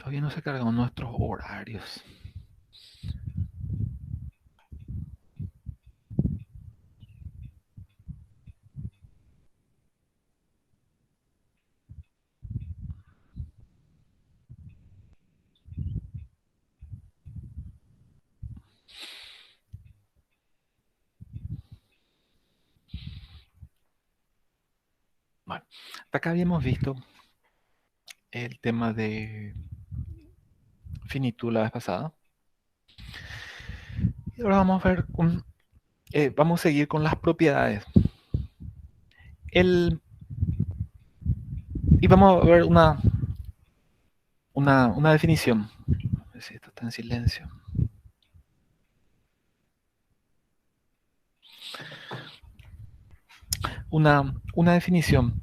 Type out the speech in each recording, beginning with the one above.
Todavía no se cargan nuestros horarios. Bueno, hasta acá habíamos visto el tema de finitud la vez pasada. Y ahora vamos a ver, vamos a seguir con las propiedades. Y vamos a ver una definición. A ver si esto está en silencio. Una definición.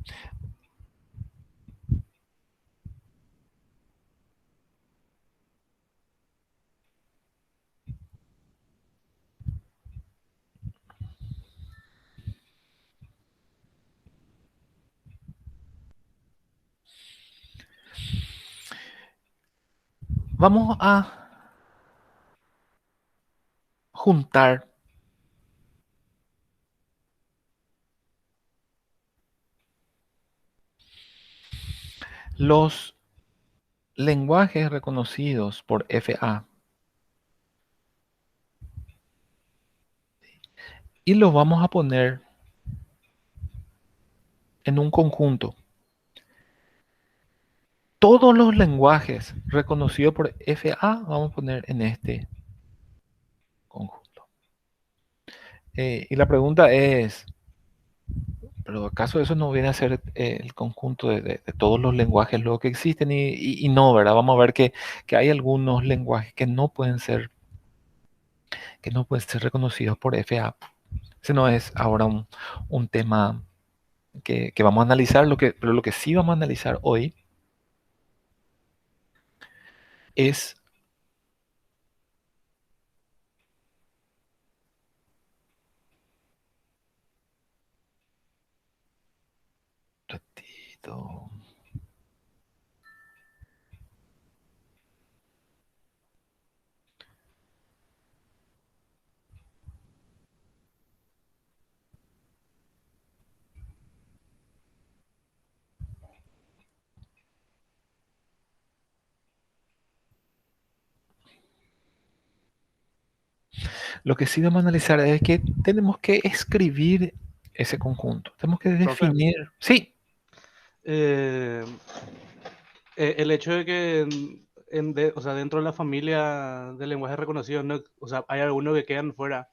Vamos a juntar los lenguajes reconocidos por FA y los vamos a poner en un conjunto. Todos los lenguajes reconocidos por FA vamos a poner en este conjunto. Y la pregunta es, ¿pero acaso eso no viene a ser el conjunto de todos los lenguajes luego que existen? Y no, ¿verdad? Vamos a ver que hay algunos lenguajes que no pueden ser reconocidos por FA. Ese no es ahora un tema que vamos a analizar, pero lo que sí vamos a analizar hoy es ratito. Lo que sí vamos a analizar es que tenemos que escribir ese conjunto. Tenemos que Profe, definir. Sí, eh, el hecho de que o sea, dentro de la familia de lenguajes reconocidos, no, o sea, hay algunos que quedan fuera.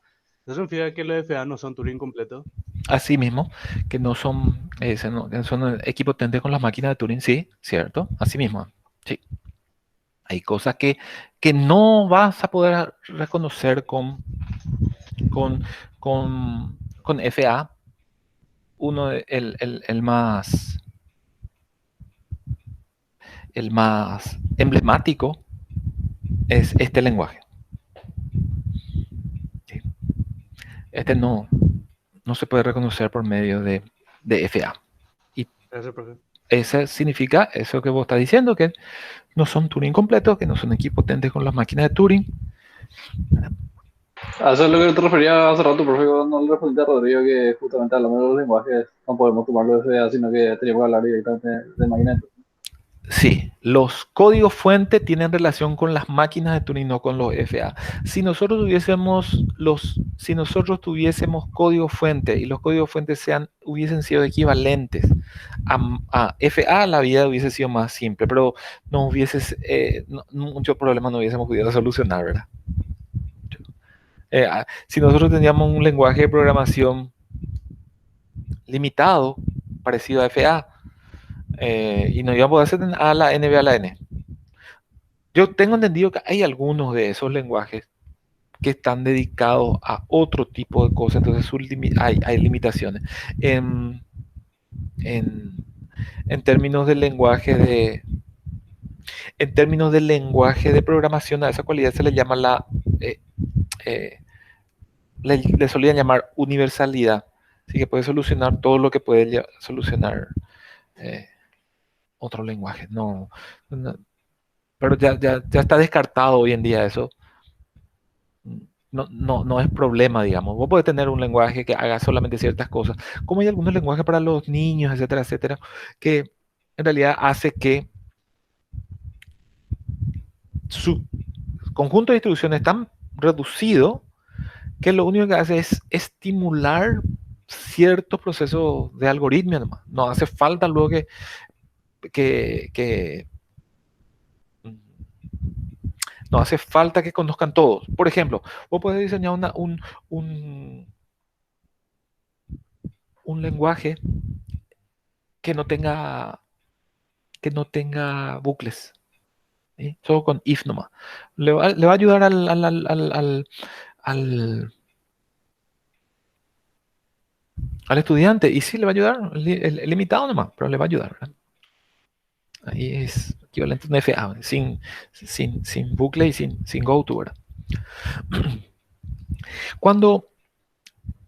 ¿Eso significa que los FA no son Turing completos? así mismo, que no son, que son equipotentes con las máquinas de Turing, sí, cierto, así mismo. Sí. Hay cosas que no vas a poder reconocer con, con FA. El más emblemático es este lenguaje. ¿Sí? Este no se puede reconocer por medio de FA. Y Gracias, profe. eso significa eso que vos estás diciendo, que no son Turing completos, que no son equipotentes con las máquinas de Turing. A eso es lo que te refería hace rato, profe, cuando le respondí a Rodrigo que justamente hablando de los lenguajes no podemos tomarlo desde ya, sino que teníamos que hablar directamente de máquinas. Sí, los códigos fuente tienen relación con las máquinas de Turing, no con los FA. Si nosotros tuviésemos código fuente y los códigos fuentes hubiesen sido equivalentes a FA, la vida hubiese sido más simple, pero muchos problemas no hubiésemos podido solucionar, ¿verdad? Si nosotros teníamos un lenguaje de programación limitado, parecido a FA, y no íbamos a hacer a la N, B a la N. Yo tengo entendido que hay algunos de esos lenguajes que están dedicados a otro tipo de cosas, entonces hay limitaciones. En, en términos de lenguaje en términos de lenguaje de programación, a esa cualidad se le llama eh, eh, le solían llamar universalidad, así que puede solucionar todo lo que puede solucionar eh, otro lenguaje. No, pero ya está descartado hoy en día eso. No es problema, digamos. Vos podés tener un lenguaje que haga solamente ciertas cosas, como hay algunos lenguajes para los niños, etcétera, etcétera, que en realidad hace que su conjunto de instrucciones es tan reducido que lo único que hace es estimular ciertos procesos de algoritmia nomás. No hace falta luego que no hace falta que conozcan todos. Por ejemplo, vos podés diseñar un, un lenguaje que no tenga bucles, ¿sí? Solo con if nomás. Le va a ayudar al, al estudiante, y sí le va a ayudar, limitado nomás, pero le va a ayudar, ¿verdad? Ahí es equivalente a un FA, sin bucle y sin goto, ¿verdad? Cuando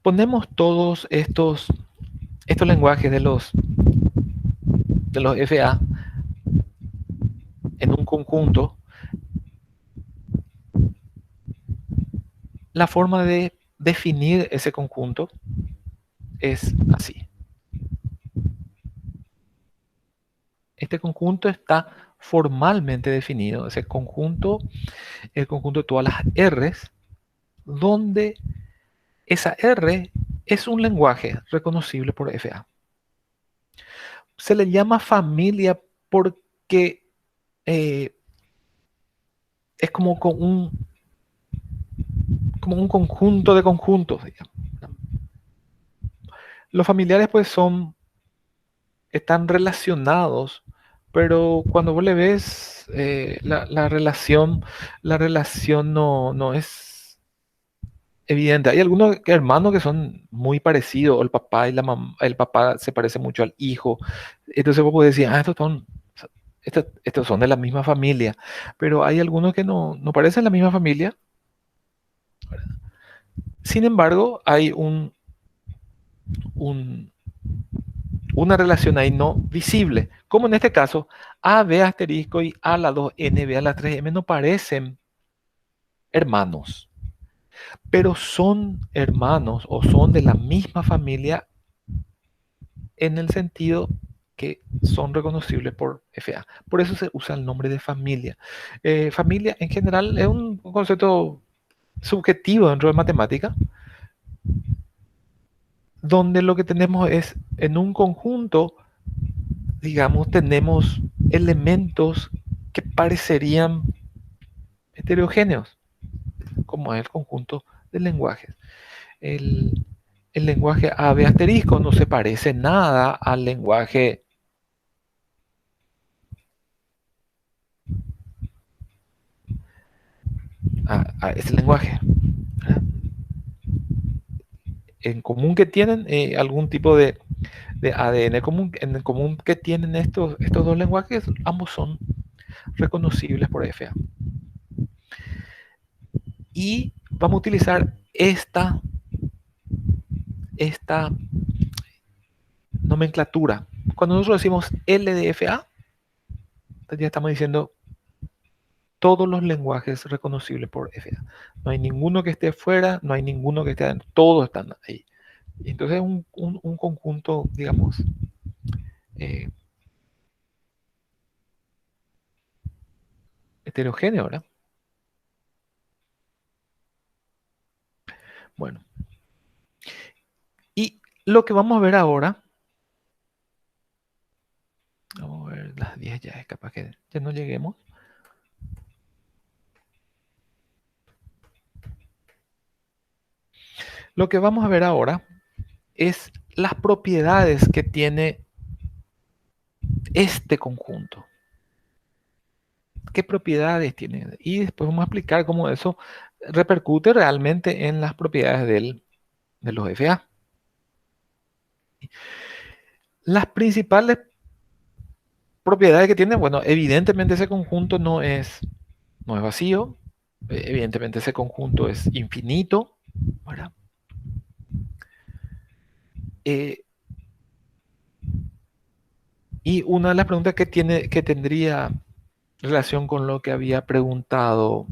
ponemos todos estos lenguajes de los FA en un conjunto, la forma de definir ese conjunto es así. Este conjunto está formalmente definido, ese conjunto, el conjunto de todas las R's, donde esa R es un lenguaje reconocible por FA. Se le llama familia porque es como un conjunto de conjuntos, digamos. Los familiares pues están relacionados, pero cuando vos le ves la relación no es evidente. Hay algunos hermanos que son muy parecidos, o el papá y la mamá, el papá se parece mucho al hijo. Entonces vos podés decir, estos son de la misma familia, pero hay algunos que no parecen la misma familia. Sin embargo, hay un, una relación ahí no visible, como en este caso, AB asterisco y A a la 2N, B a la 3M no parecen hermanos, pero son hermanos o son de la misma familia en el sentido que son reconocibles por FA. Por eso se usa el nombre de familia. Familia en general es un concepto subjetivo dentro de matemática, donde lo que tenemos es en un conjunto, digamos, tenemos elementos que parecerían heterogéneos, como es el conjunto de lenguajes. El, el lenguaje AB asterisco no se parece nada al lenguaje a ese lenguaje. En común que tienen algún tipo de ADN común, en el común que tienen estos dos lenguajes, ambos son reconocibles por FA. Y vamos a utilizar esta nomenclatura. Cuando nosotros decimos LDFA, ya estamos diciendo todos los lenguajes reconocibles por FA. No hay ninguno que esté fuera, no hay ninguno que esté adentro, todos están ahí. Y entonces es un conjunto, digamos, heterogéneo, ¿verdad? Bueno, y lo que vamos a ver ahora, vamos a ver, las 10 ya es capaz que ya no lleguemos. Lo que vamos a ver ahora es las propiedades que tiene este conjunto. ¿Qué propiedades tiene? Y después vamos a explicar cómo eso repercute realmente en las propiedades de los FA. Las principales propiedades que tiene, bueno, evidentemente ese conjunto no es vacío, evidentemente ese conjunto es infinito, ¿verdad? Y una de las preguntas que tendría relación con lo que había preguntado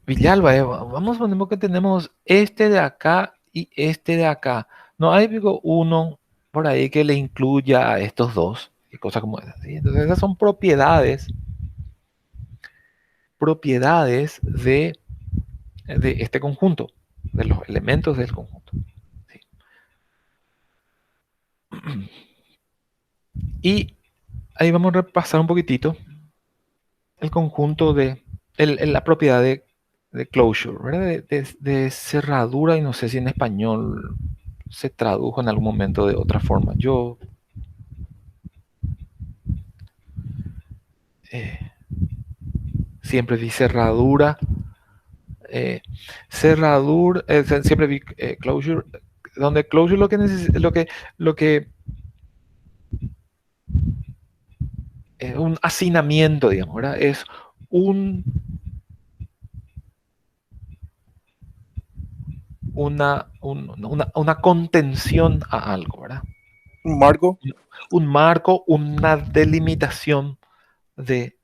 Villalba. Vamos a poner que tenemos este de acá y este de acá. No hay digo, uno por ahí que le incluya a estos dos y cosas como esas, ¿sí? Entonces esas son propiedades de este conjunto, de los elementos del conjunto. ¿Sí? Y ahí vamos a repasar un poquitito el conjunto la propiedad de closure, ¿verdad? De cerradura, y no sé si en español se tradujo en algún momento de otra forma. Yo siempre vi cerradura, siempre vi closure, donde closure lo que un hacinamiento, digamos, ¿verdad? Es una contención a algo, ¿verdad? Un marco. Un marco, una delimitación de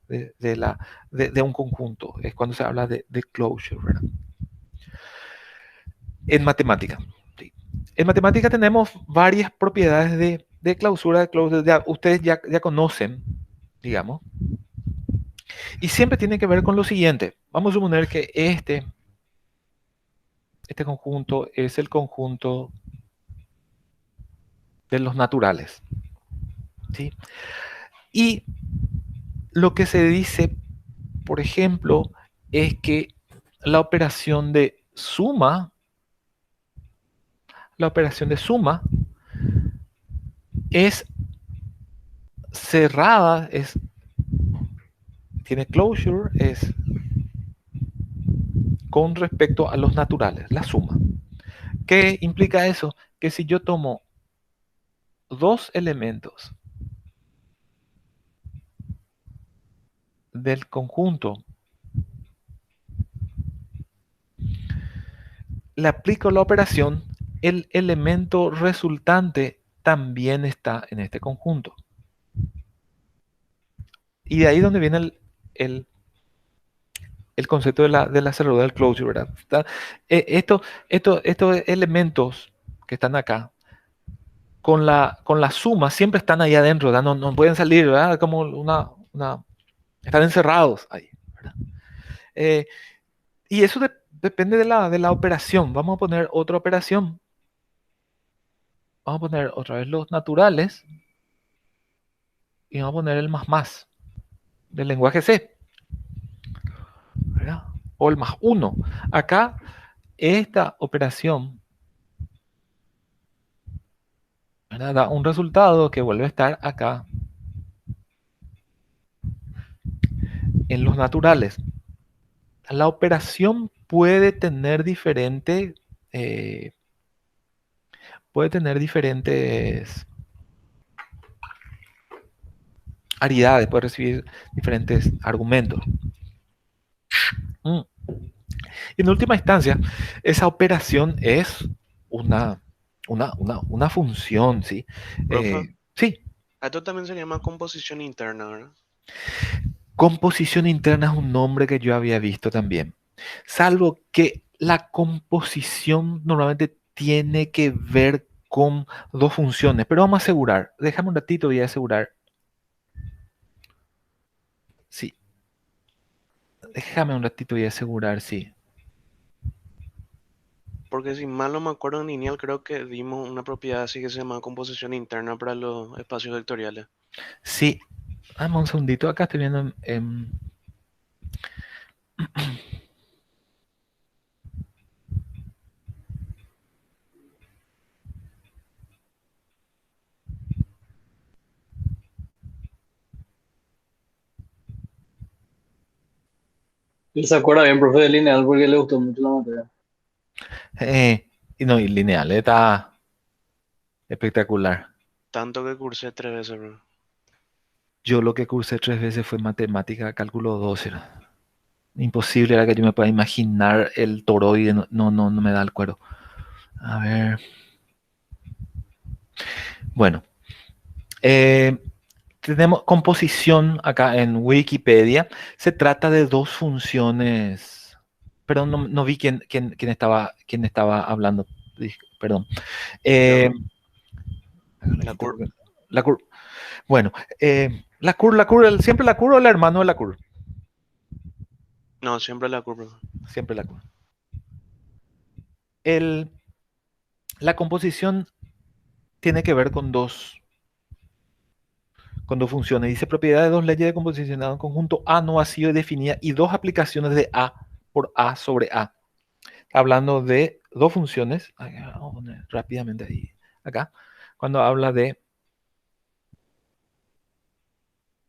un conjunto. Es cuando se habla de closure, ¿verdad? En matemática. ¿Sí? En matemática tenemos varias propiedades de clausura, de closure. Ustedes ya conocen, digamos. Y siempre tiene que ver con lo siguiente. Vamos a suponer que este conjunto es el conjunto de los naturales. ¿Sí? Y lo que se dice, por ejemplo, es que la operación de suma es cerrada, tiene closure, es con respecto a los naturales, la suma. ¿Qué implica eso? Que si yo tomo dos elementos del conjunto, le aplico la operación, el elemento resultante también está en este conjunto. Y de ahí donde viene el concepto de la cerradura del closure, ¿verdad? Estos elementos que están acá, con la suma, siempre están ahí adentro, ¿verdad? No pueden salir, ¿verdad? Como están encerrados ahí, ¿verdad? Y eso depende de la operación. Vamos a poner otra operación. Vamos a poner otra vez los naturales y vamos a poner el más del lenguaje C, ¿verdad? O el más 1. Acá, esta operación, ¿verdad? Da un resultado que vuelve a estar acá en los naturales. La operación puede tener diferentes aridades, puede recibir diferentes argumentos. Y en última instancia, esa operación es una función, ¿sí? Sí. Esto también se llama composición interna, ¿verdad? Composición interna es un nombre que yo había visto también. Salvo que la composición normalmente tiene que ver con dos funciones. Pero vamos a asegurar. Déjame un ratito y voy a asegurar. Sí. Déjame un ratito y voy a asegurar, sí. Porque si mal no me acuerdo en lineal, creo que dimos una propiedad así que se llama composición interna para los espacios vectoriales. Sí. Dame un segundito. Acá estoy viendo Él se acuerda bien, profe, de lineal porque le gustó mucho la materia. y no, y lineal. Está espectacular. Tanto que cursé 3 veces, bro. Yo lo que cursé 3 veces fue matemática, cálculo 2. Era imposible era que yo me pueda imaginar el toroide. No me da el cuero. A ver. Bueno. tenemos composición acá en Wikipedia. Se trata de dos funciones. Perdón, no vi quién estaba hablando. Perdón. La curva. La curva. Bueno, la curva, siempre la curva o el hermano de la curva. No, siempre la curva. Siempre la curva. La composición tiene que ver con dos funciones. Dice propiedad de dos leyes de composición de un conjunto A no ha sido definida y dos aplicaciones de A por A sobre A. Hablando de dos funciones. Vamos a poner rápidamente ahí. Acá. Cuando habla de...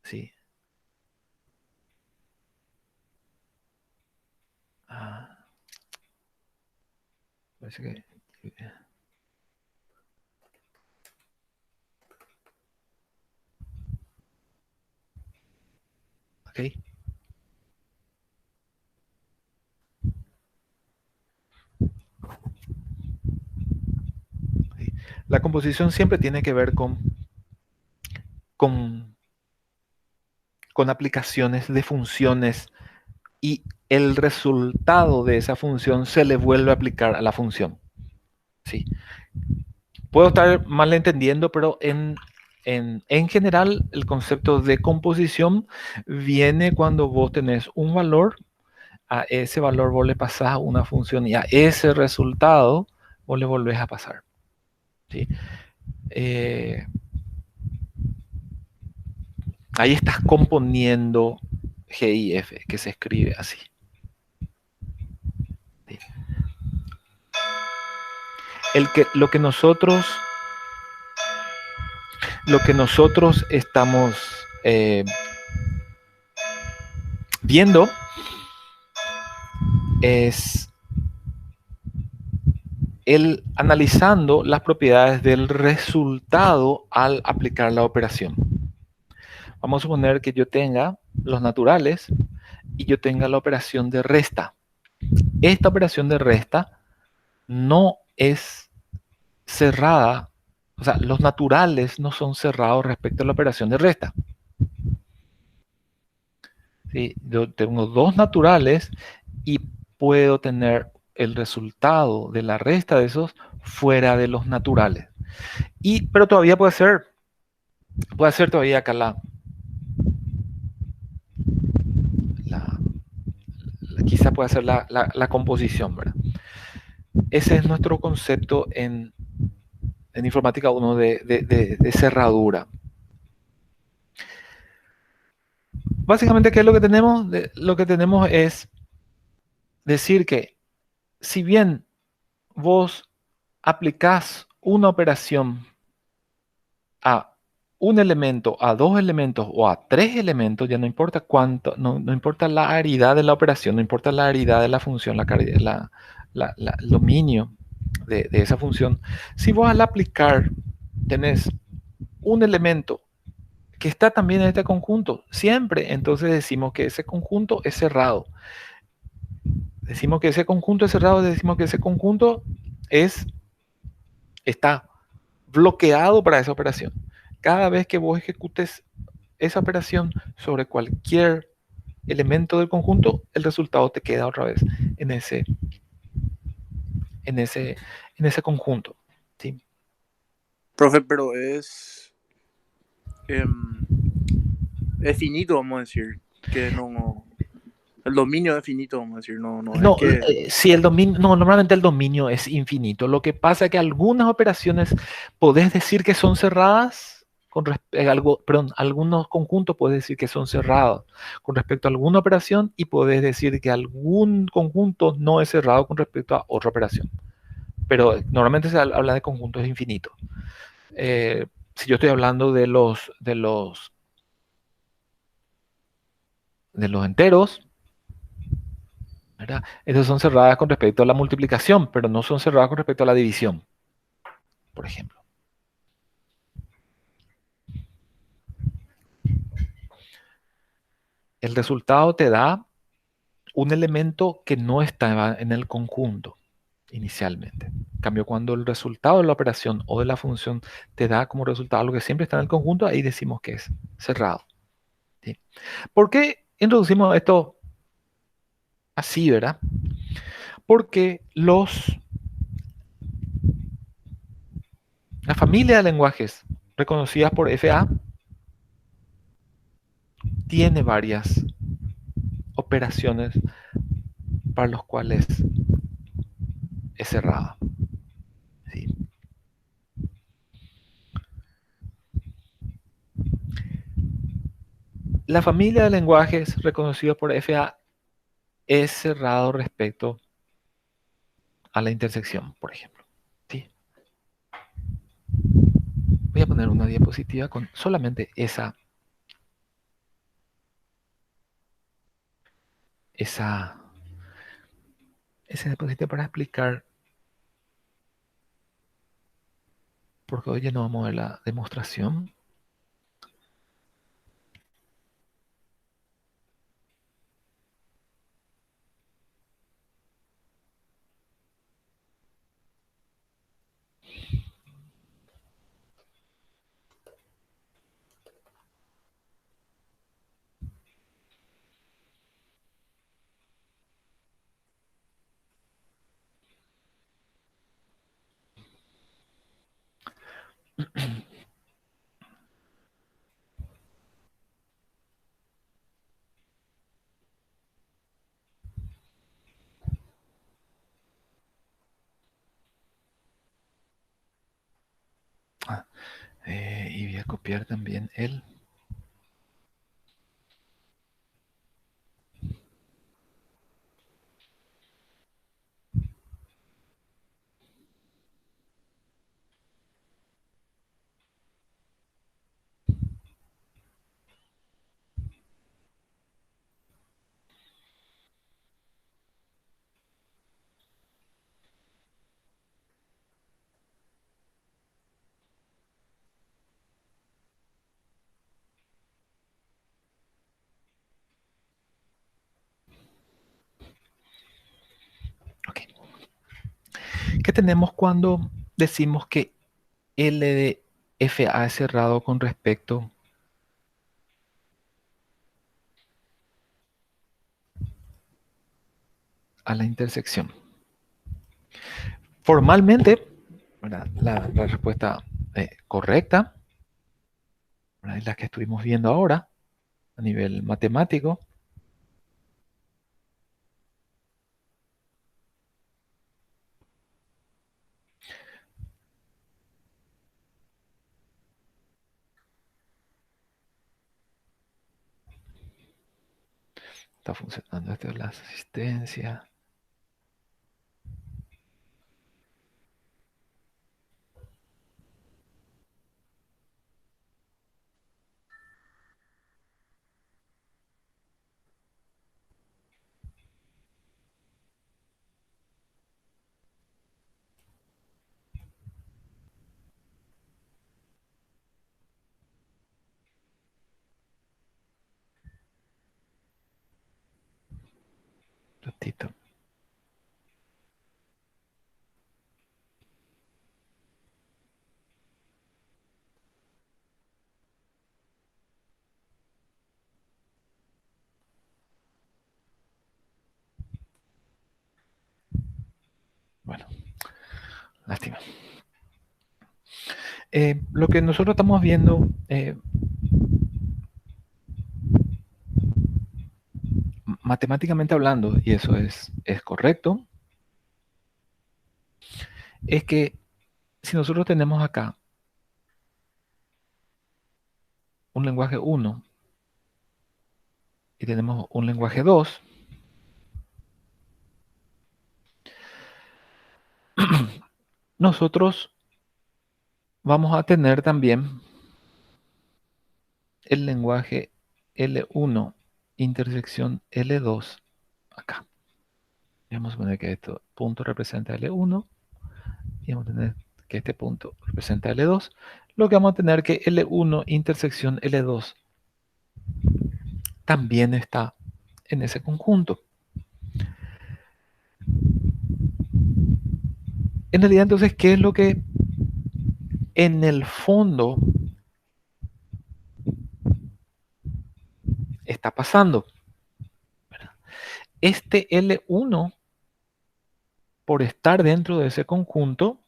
Sí. Parece que... Ok. La composición siempre tiene que ver con aplicaciones de funciones y el resultado de esa función se le vuelve a aplicar a la función. Sí. Puedo estar mal entendiendo, pero en general el concepto de composición viene cuando vos tenés un valor, a ese valor vos le pasás a una función y a ese resultado vos le volvés a pasar. ¿Sí? Ahí estás componiendo GIF, que se escribe así. ¿Sí? Lo que nosotros estamos viendo es analizando las propiedades del resultado al aplicar la operación. Vamos a suponer que yo tenga los naturales y yo tenga la operación de resta. Esta operación de resta no es cerrada, o sea, los naturales no son cerrados respecto a la operación de resta. ¿Sí? Yo tengo dos naturales y puedo tener el resultado de la resta de esos fuera de los naturales. Pero todavía puede ser todavía acá quizá puede ser la composición, ¿verdad? Ese es nuestro concepto en informática 1 de cerradura. Básicamente, ¿qué es lo que tenemos? Lo que tenemos es decir que si bien vos aplicás una operación a un elemento, a dos elementos o a tres elementos, ya no importa cuánto, no importa la aridad de la operación, no importa la aridad de la función, el dominio de esa función. Si vos al aplicar tenés un elemento que está también en este conjunto, siempre entonces decimos que ese conjunto es cerrado. Decimos que ese conjunto es cerrado, decimos que ese conjunto está bloqueado para esa operación. Cada vez que vos ejecutes esa operación sobre cualquier elemento del conjunto, el resultado te queda otra vez en ese conjunto. ¿Sí? Profe, pero es finito, vamos a decir, que no el dominio es finito, vamos a decir, no, si el dominio, no, normalmente el dominio es infinito. Lo que pasa es que algunas operaciones podés decir que son cerradas algunos conjuntos podés decir que son cerrados con respecto a alguna operación y podés decir que algún conjunto no es cerrado con respecto a otra operación. Pero normalmente se habla de conjuntos infinitos. Si yo estoy hablando de los enteros, ¿verdad? Esas son cerradas con respecto a la multiplicación, pero no son cerradas con respecto a la división, por ejemplo. El resultado te da un elemento que no está en el conjunto. inicialmente. En cambio, cuando el resultado de la operación o de la función te da como resultado algo que siempre está en el conjunto, ahí decimos que es cerrado. ¿Sí? ¿Por qué introducimos esto así, verdad? Porque la familia de lenguajes reconocidas por FA tiene varias operaciones para los cuales es cerrada. ¿Sí? La familia de lenguajes reconocidos por FA es cerrado respecto a la intersección, por ejemplo. ¿Sí? Voy a poner una diapositiva con solamente esa diapositiva para explicar, porque hoy ya no vamos a ver la demostración. Y voy a copiar también el... Ok. ¿Qué tenemos cuando decimos que L de FA es cerrado con respecto a la intersección? Formalmente, ¿verdad? La respuesta correcta, ¿verdad? Es la que estuvimos viendo ahora a nivel matemático. Está funcionando esto de la asistencia. Un ratito. Bueno, lástima. Lo que nosotros estamos viendo, matemáticamente hablando, y eso es correcto, es que si nosotros tenemos acá un lenguaje 1 y tenemos un lenguaje 2, nosotros vamos a tener también el lenguaje L1 intersección L2 acá. Vamos a poner que este punto representa L1 y vamos a tener que este punto representa L2. Lo que vamos a tener que L1 intersección L2 también está en ese conjunto. En realidad, entonces, ¿qué es lo que en el fondo está pasando? Este L1, por estar dentro de ese conjunto,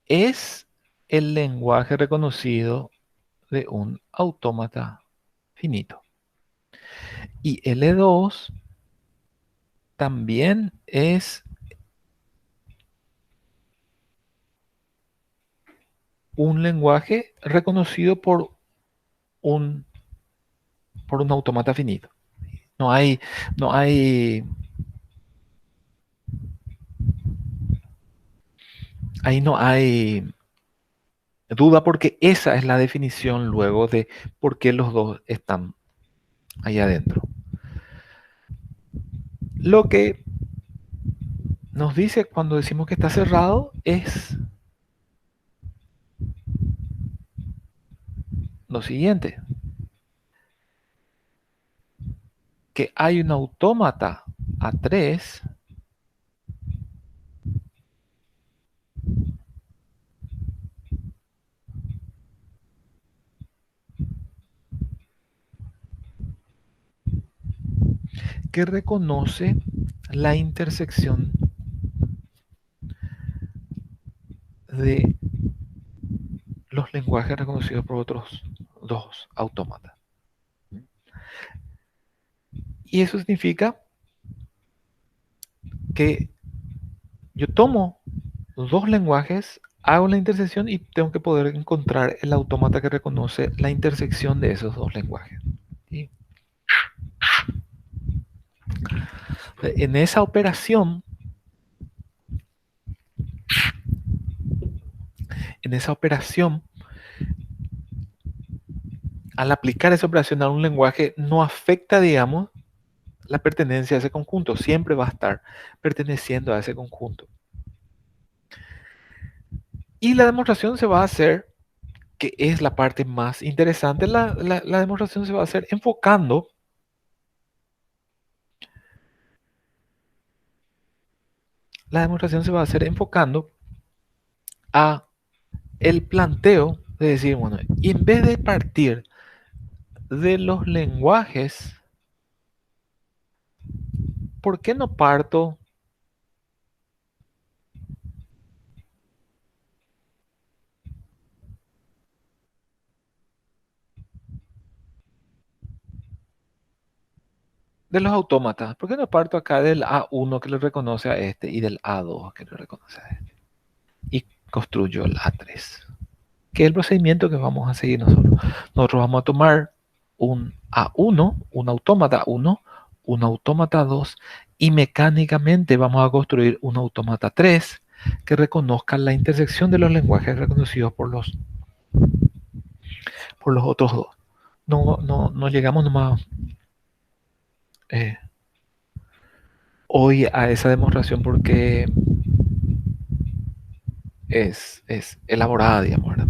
es el lenguaje reconocido de un autómata finito. Y L2 también es un lenguaje reconocido por un autómata finito. No hay ahí no hay duda porque esa es la definición luego de por qué los dos están ahí adentro. Lo que nos dice cuando decimos que está cerrado es lo siguiente, que hay un autómata A3 que reconoce la intersección de los lenguajes reconocidos por otros dos autómatas. Y eso significa que yo tomo dos lenguajes, hago la intersección y tengo que poder encontrar el autómata que reconoce la intersección de esos dos lenguajes. ¿Sí? En esa operación, al aplicar esa operación a un lenguaje, no afecta, digamos, la pertenencia a ese conjunto. Siempre va a estar perteneciendo a ese conjunto. Y la demostración se va a hacer, que es la parte más interesante, la demostración se va a hacer enfocando a el planteo de decir, bueno, y en vez de partir de los lenguajes, ¿por qué no parto de los autómatas? ¿Por qué no parto acá del A1 que le reconoce a este y del A2 que le reconoce a este? Y construyo el A3, que es el procedimiento que vamos a seguir nosotros. Nosotros vamos a tomar un A1, un autómata 1, un autómata 2 y mecánicamente vamos a construir un autómata 3 que reconozca la intersección de los lenguajes reconocidos por los otros dos. No llegamos nomás hoy a esa demostración porque es elaborada, digamos, ¿verdad?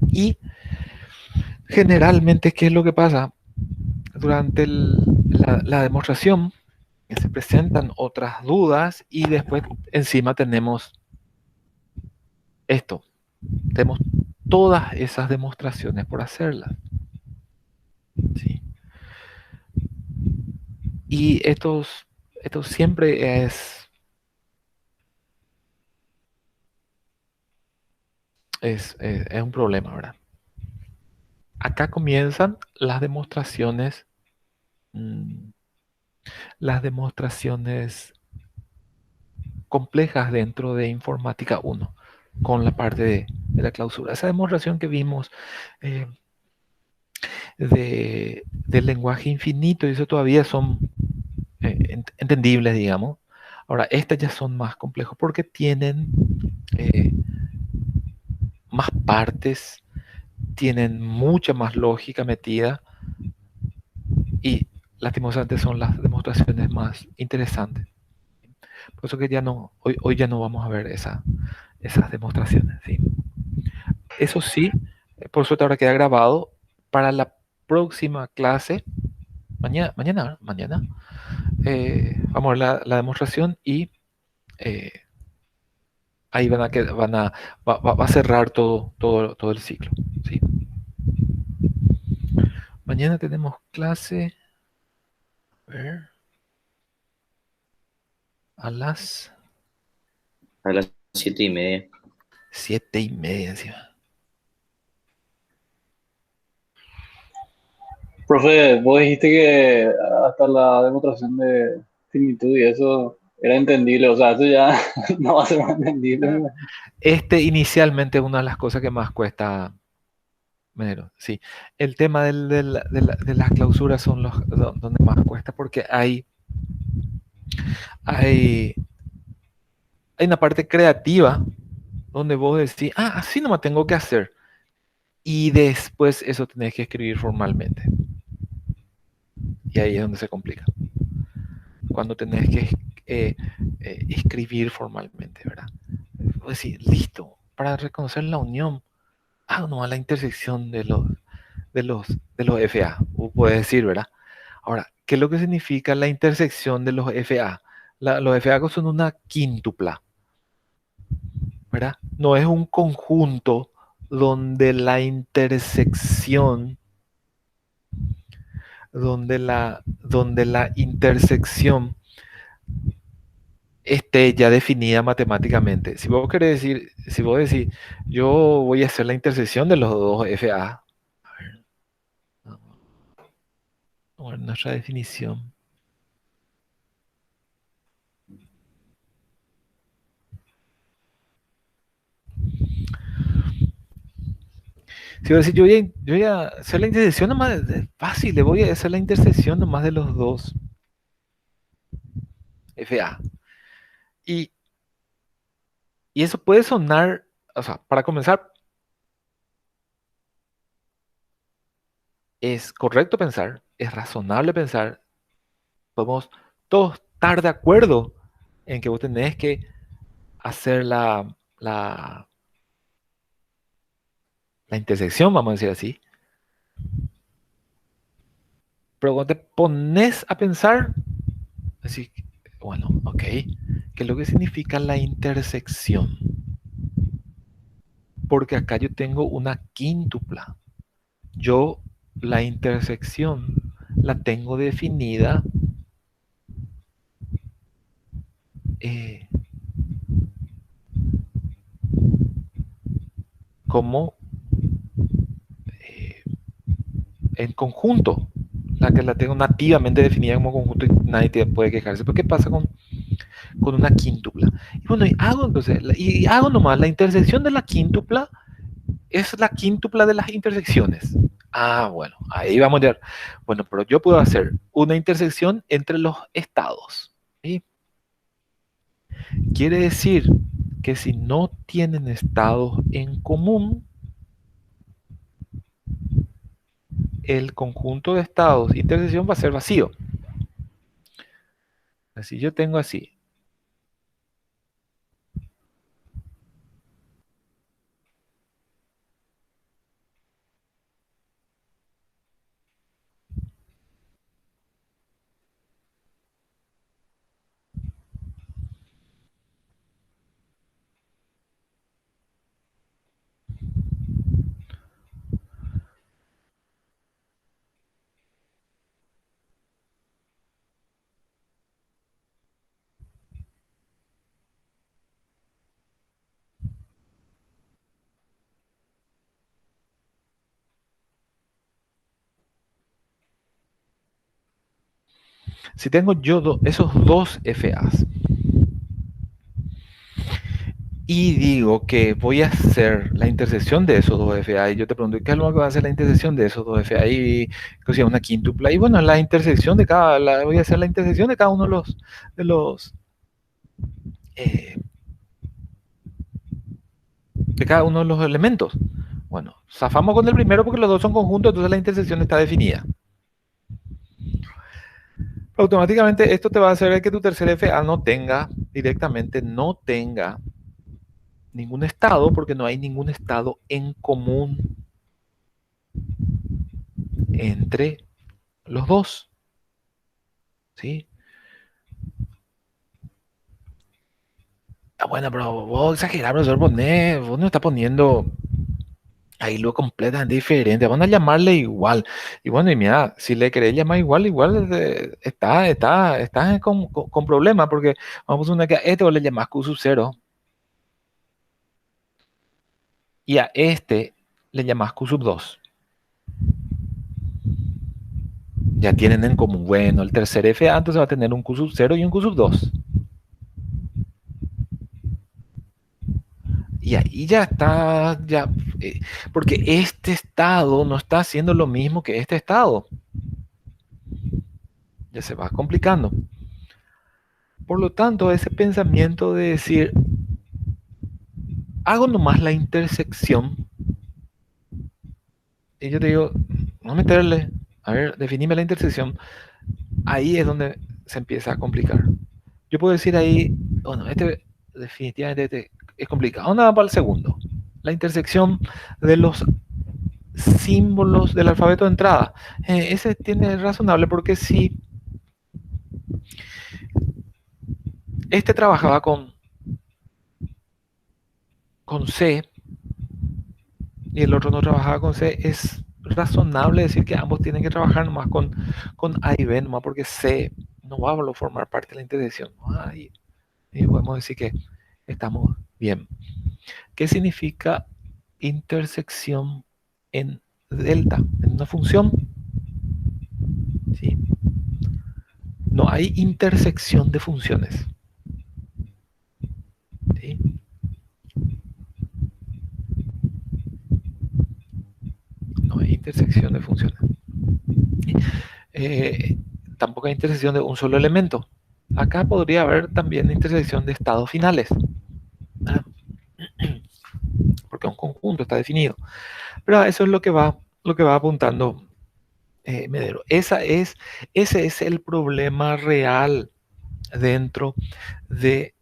Y generalmente, ¿qué es lo que pasa? Durante la demostración se presentan otras dudas y después encima tenemos esto. Tenemos todas esas demostraciones por hacerlas. ¿Sí? Y esto siempre es un problema, ¿verdad? Acá comienzan las demostraciones complejas dentro de Informática 1 con la parte de la clausura. Esa demostración que vimos del lenguaje infinito, y eso todavía son entendibles, digamos. Ahora, estas ya son más complejos porque tienen más partes, tienen mucha más lógica metida y lastimosamente son las demostraciones más interesantes. Por eso que hoy ya no vamos a ver esas demostraciones. ¿Sí? Eso sí, por suerte ahora queda grabado para la próxima clase. Mañana vamos a ver la demostración y ahí va a cerrar todo el ciclo. ¿Sí? Mañana tenemos clase. A ver, a las A las 7:30. 7:30 encima. Profe, vos dijiste que hasta la demostración de finitud y eso era entendible, o sea, eso ya no va a ser más entendible. Inicialmente es una de las cosas que más cuesta, Menero, sí. El tema de las clausuras son donde más cuesta porque hay, hay una parte creativa donde vos decís, así no me tengo que hacer. Y después eso tenés que escribir formalmente. Y ahí es donde se complica. Cuando tenés que escribir formalmente, ¿verdad? Vos decís, listo, para reconocer la unión, nomás la intersección de los FA. Puedes decir, ¿verdad? Ahora, ¿qué es lo que significa la intersección de los FA? Los FA son una quíntupla, ¿verdad? No es un conjunto donde la intersección, donde la intersección esté ya definida matemáticamente. Si vos querés decir, si vos decís, yo voy a hacer la intersección de los dos FA, a ver, vamos a ver nuestra definición. Si voy a decir, yo voy a hacer la intersección nomás, es fácil, le voy a hacer la intersección nomás de los dos FA. Y, y eso puede sonar, o sea, para comenzar, es correcto pensar, es razonable pensar, podemos todos estar de acuerdo en que vos tenés que hacer la intersección, vamos a decir así. Pero cuando te pones a pensar, así, bueno, ok, ¿qué es lo que significa la intersección? Porque acá yo tengo una quíntupla. Yo la intersección la tengo definida como en conjunto, la que la tengo nativamente definida como conjunto y nadie puede quejarse. ¿Pero qué pasa con una quíntupla? Y bueno, hago nomás la intersección de la quíntupla es la quíntupla de las intersecciones. Bueno, ahí vamos a ver. Bueno, pero yo puedo hacer una intersección entre los estados. ¿Sí? Quiere decir que si no tienen estados en común, el conjunto de estados intersección va a ser vacío. Así yo tengo así. Si tengo yo esos dos FAs y digo que voy a hacer la intersección de esos dos FA y yo te pregunto, ¿qué es lo que va a hacer la intersección de esos dos FA? Y que sea una quíntupla. Y bueno, la intersección voy a hacer la intersección de cada uno eh, de cada uno de los elementos. Bueno, zafamos con el primero porque los dos son conjuntos, entonces la intersección está definida. Automáticamente esto te va a hacer que tu tercer FA directamente no tenga ningún estado porque no hay ningún estado en común entre los dos. ¿Sí? Bueno, pero vos exagerás, profesor, vos no estás poniendo ahí lo completamente diferente, van a llamarle igual. Y bueno, y mira, si le querés llamar igual, estás con problemas, porque vamos a una que a este vos le llamás Q sub 0 y a este le llamás Q sub 2. Ya tienen en común, bueno, el tercer FA entonces va a tener un Q sub 0 y un Q sub 2. Y ahí ya está, porque este estado no está haciendo lo mismo que este estado. Ya se va complicando. Por lo tanto, ese pensamiento de decir, hago nomás la intersección, y yo te digo, no meterle, a ver, definime la intersección, ahí es donde se empieza a complicar. Yo puedo decir ahí, bueno, definitivamente es complicado. Nada para el segundo. La intersección de los símbolos del alfabeto de entrada. Ese tiene razonable porque si este trabajaba con C y el otro no trabajaba con C, es razonable decir que ambos tienen que trabajar nomás con A y B, nomás porque C no va a formar parte de la intersección. Y podemos decir que estamos bien. ¿Qué significa intersección en delta? En una función, ¿sí? No hay intersección de funciones. ¿Sí? No hay intersección de funciones. Tampoco hay intersección de un solo elemento. Acá podría haber también intersección de estados finales, ¿verdad? Porque un conjunto está definido. Pero eso es lo que va apuntando Medero. Ese es el problema real dentro de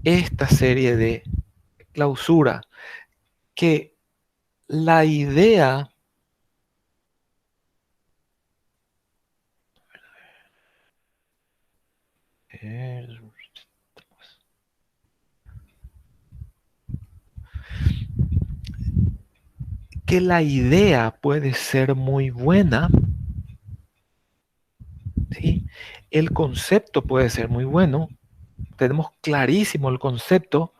esta serie de clausura, que la idea puede ser muy buena, ¿sí? El concepto puede ser muy bueno, tenemos clarísimo el concepto,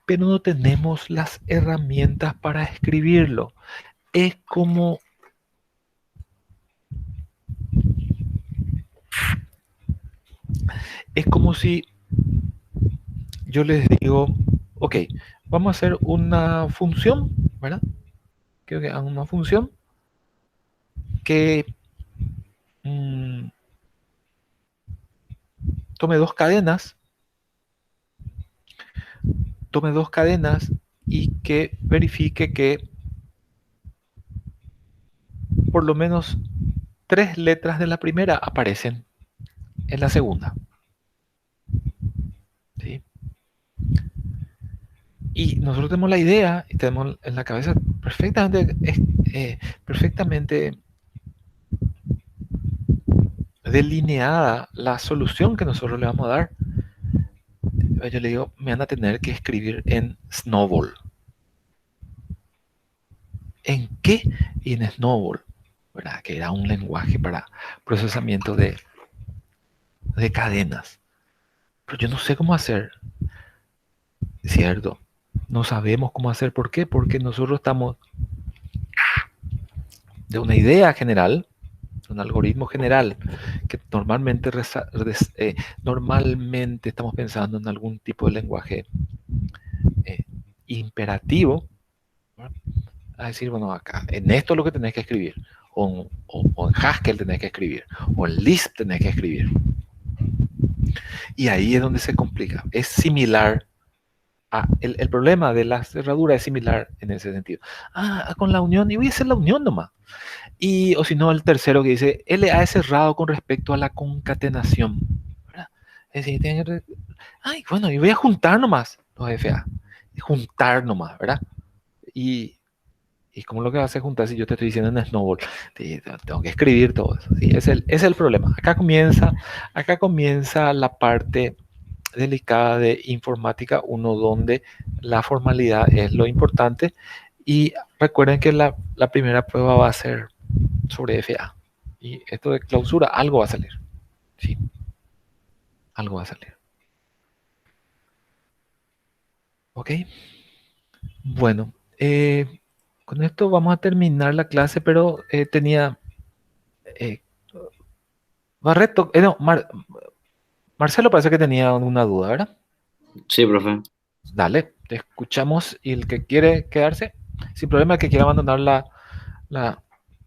pero no tenemos las herramientas para escribirlo. Es como si yo les digo, ok, vamos a hacer una función, ¿verdad? Quiero que hagan una función que tome dos cadenas y que verifique que por lo menos 3 letras de la primera aparecen en la segunda. ¿Sí? Y nosotros tenemos la idea y tenemos en la cabeza perfectamente delineada la solución que nosotros le vamos a dar. Yo le digo, me van a tener que escribir en Snowball. ¿En qué? Y en Snowball, ¿verdad? Que era un lenguaje para procesamiento de cadenas. Pero yo no sé cómo hacer. ¿Cierto? No sabemos cómo hacer. ¿Por qué? Porque nosotros estamos de una idea general, un algoritmo general, que normalmente estamos pensando en algún tipo de lenguaje imperativo, ¿verdad? A decir, bueno, acá, en esto es lo que tenés que escribir, o en Haskell tenés que escribir, o en Lisp tenés que escribir. Y ahí es donde se complica. Es similar el problema de la cerradura es similar en ese sentido. Con la unión, y voy a hacer la unión nomás. O si no, el tercero que dice, LA es cerrado con respecto a la concatenación, ¿verdad? Es decir, bueno, y voy a juntar nomás los FA. Juntar nomás, ¿verdad? Y ¿cómo lo que vas a juntar si yo te estoy diciendo en Snowball? Tengo que escribir todo eso. ¿Sí? Es el problema. Acá comienza la parte delicada de informática 1 donde la formalidad es lo importante. Y recuerden que la primera prueba va a ser sobre FA. Y esto de clausura, algo va a salir. Sí, algo va a salir. Ok. Bueno, con esto vamos a terminar la clase, pero tenía... Barreto, no, Marcelo parece que tenía una duda, ¿verdad? Sí, profe. Dale, te escuchamos y el que quiere quedarse, sin problema, el que quiera abandonar la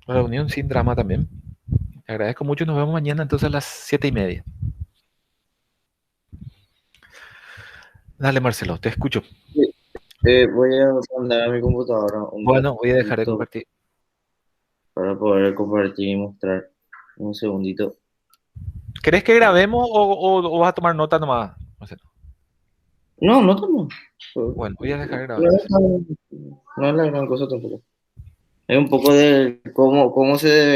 reunión sin drama también. Te agradezco mucho y nos vemos mañana entonces a las 7:30. Dale, Marcelo, te escucho. Voy a mandar a mi computadora un Bueno, voy a dejar de ratito compartir. para poder compartir y mostrar. Un segundito. ¿Querés que grabemos o vas a tomar nota nomás, Marcelo? No, no tomo. Bueno, voy a dejar de No grabar. es, no es la gran cosa tampoco. Es un poco de cómo se debería